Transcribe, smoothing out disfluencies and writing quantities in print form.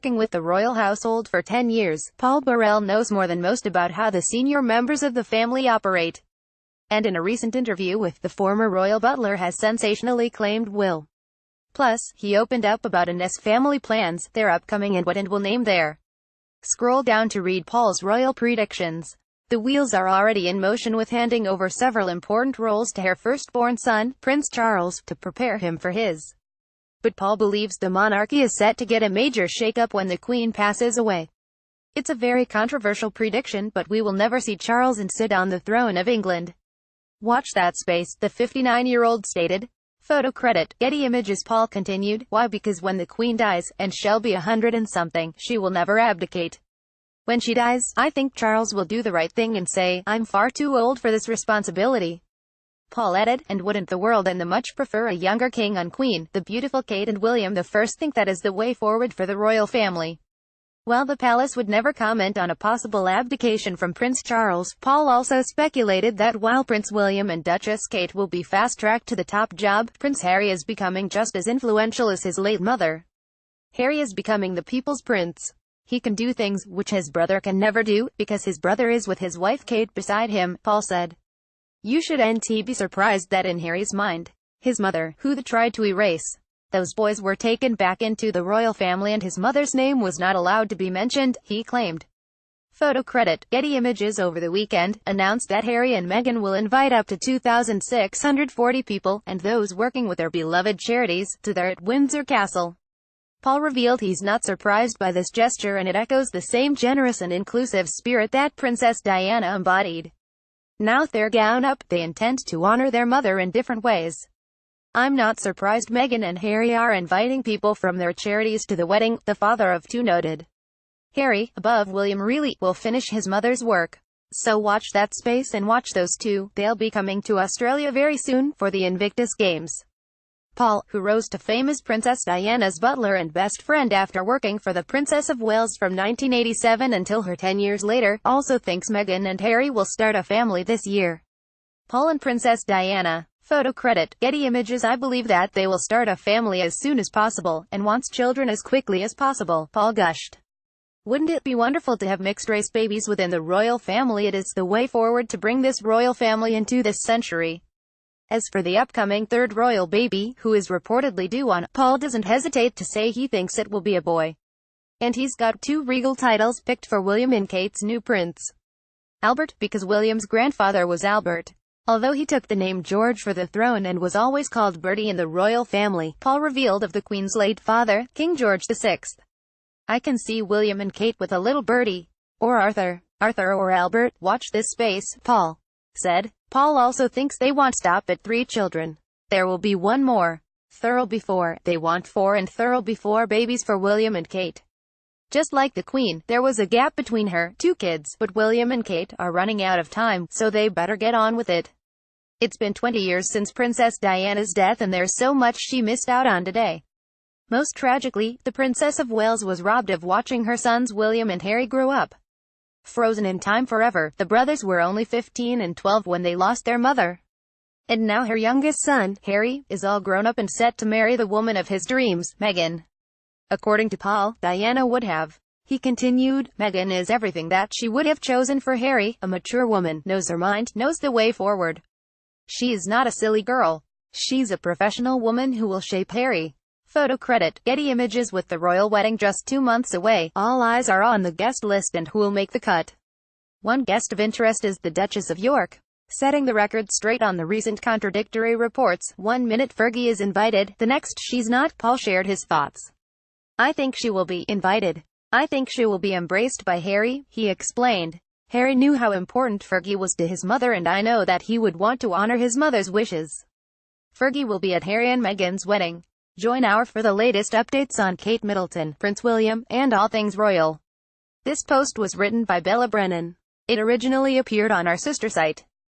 working with the royal household for 10 years, Paul Burrell knows more than most about how the senior members of the family operate. And in a recent interview with the former royal butler has sensationally claimed Will. Plus, he opened up about Anne's family plans, their upcoming and what and will name their. Scroll down to read Paul's royal predictions. The wheels are already in motion with handing over several important roles to her firstborn son, Prince Charles, to prepare him for his. But Paul believes the monarchy is set to get a major shake-up when the Queen passes away. It's a very controversial prediction, but we will never see Charles sit on the throne of England. Watch that space, the 59-year-old stated. Photo credit, Getty Images. Paul continued, why? Because when the Queen dies, and she'll be 100 and something, she will never abdicate. When she dies, I think Charles will do the right thing and say, I'm far too old for this responsibility. Paul added, and wouldn't the world and the much prefer a younger king on Queen, the beautiful Kate and William I think that is the way forward for the royal family. While the palace would never comment on a possible abdication from Prince Charles, Paul also speculated that while Prince William and Duchess Kate will be fast-tracked to the top job, Prince Harry is becoming just as influential as his late mother. Harry is becoming the people's prince. He can do things which his brother can never do, because his brother is with his wife Kate beside him, Paul said. You shouldn't be surprised that in Harry's mind, his mother, who tried to erase those boys, were taken back into the royal family and his mother's name was not allowed to be mentioned, he claimed. Photo credit, Getty Images. Over the weekend, announced that Harry and Meghan will invite up to 2,640 people, and those working with their beloved charities, to their Windsor Castle. Paul revealed he's not surprised by this gesture and it echoes the same generous and inclusive spirit that Princess Diana embodied. Now with their gown up, they intend to honor their mother in different ways. I'm not surprised Meghan and Harry are inviting people from their charities to the wedding, the father of two noted. Harry, above William, really will finish his mother's work. So watch that space and watch those two. They'll be coming to Australia very soon for the Invictus Games. Paul, who rose to fame as Princess Diana's butler and best friend after working for the Princess of Wales from 1987 until her 10 years later, also thinks Meghan and Harry will start a family this year. Paul and Princess Diana. Photo credit, Getty Images. I believe that they will start a family as soon as possible, and wants children as quickly as possible, Paul gushed. Wouldn't it be wonderful to have mixed-race babies within the royal family? It is the way forward to bring this royal family into this century. As for the upcoming third royal baby, who is reportedly due on, Paul doesn't hesitate to say he thinks it will be a boy. And he's got two regal titles picked for William and Kate's new prince. Albert, because William's grandfather was Albert. Although he took the name George for the throne and was always called Bertie in the royal family, Paul revealed of the Queen's late father, King George VI. I can see William and Kate with a little Bertie. Or Arthur or Albert. Watch this space, Paul said. Paul also thinks they won't stop at 3 children. There will be one more. There'll be 4. They want 4 and there'll be 4 babies for William and Kate. Just like the Queen, there was a gap between her 2 kids, but William and Kate are running out of time, so they better get on with it. It's been 20 years since Princess Diana's death and there's so much she missed out on today. Most tragically, the Princess of Wales was robbed of watching her sons William and Harry grow up. Frozen in time forever, the brothers were only 15 and 12 when they lost their mother. And now her youngest son, Harry, is all grown up and set to marry the woman of his dreams, Meghan. According to Paul, Diana would have. He continued, Meghan is everything that she would have chosen for Harry, a mature woman, knows her mind, knows the way forward. She is not a silly girl. She's a professional woman who will shape Harry. Photo credit, Getty Images. With the royal wedding just 2 months away, all eyes are on the guest list and who will make the cut. One guest of interest is the Duchess of York. Setting the record straight on the recent contradictory reports, 1 minute Fergie is invited, the next she's not. Paul shared his thoughts. I think she will be invited. I think she will be embraced by Harry, he explained. Harry knew how important Fergie was to his mother and I know that he would want to honor his mother's wishes. Fergie will be at Harry and Meghan's wedding. Join our for the latest updates on Kate Middleton, Prince William, and all things royal. This post was written by Bella Brennan. It originally appeared on our sister site.